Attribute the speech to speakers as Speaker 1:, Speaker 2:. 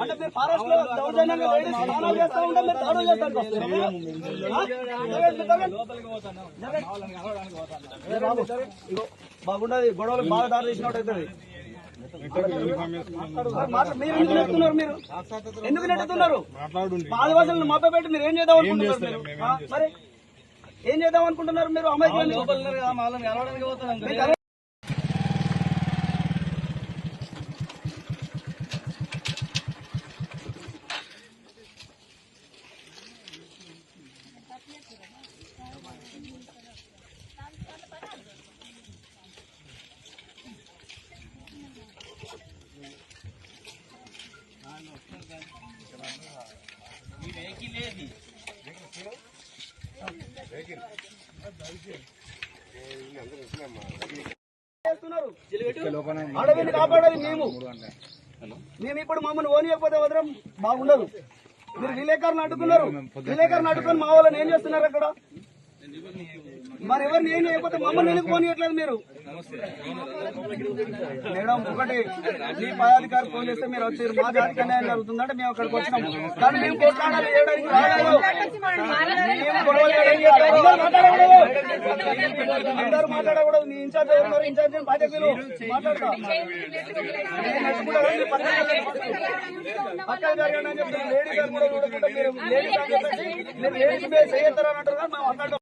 Speaker 1: అంటే మీరు ఫారెస్ట్ లో దౌర్జన్యంగా స్నానాలు చేస్తా ఉంటే మీరు దాడులు చేస్తానికి వస్తారు. బాగుండదు, గొడవలకు బాగా దారి తీసినట్టు అవుతుంది. మీరు ఎందుకు నెట్టుతున్నారు? మీరు ఎందుకు నెట్టుతున్నారు? ఆదివాసులను మభ్య పెట్టి మీరు ఏం చేద్దాం అనుకుంటున్నారు? మీరు మరి ఏం చేద్దాం అనుకుంటున్నారు? మీరు అమ్మాయి అడవిని కాపాడాలి మేము ఇప్పుడు మమ్మల్ని ఓనియకపోతే వదరం బాగుండదు. మీరు విలేకరులు అడ్డుకున్నారు, విలేకరులు అడ్డుకొని మా వాళ్ళని ఏం చేస్తున్నారు అక్కడ? మరి ఎవరిని ఏం చేయకపోతే మమ్మల్ని ఎందుకు పోనీయట్లేదు మీరు? మేడం ఒకటి మీ పై అధికారి ఫోన్ చేస్తే మీరు వచ్చారు, మా జాతికి అన్యాయం జరుగుతుందంటే మేము అక్కడికి వచ్చినాం. కానీ మేము కొట్లాడాలి చేయడానికి రాలేదు. అందరూ మాట్లాడకూడదు. మీ ఇన్ఛార్జ్ ఎవరు? ఇన్ఛార్జ్ బాధ్యతలు మాట్లాడతా అక్కడ జరగండి అని చెప్పి లేడీ గారు కూడా మీరు లేడీ చేయొస్తారని అంటారు. మేము అక్కడ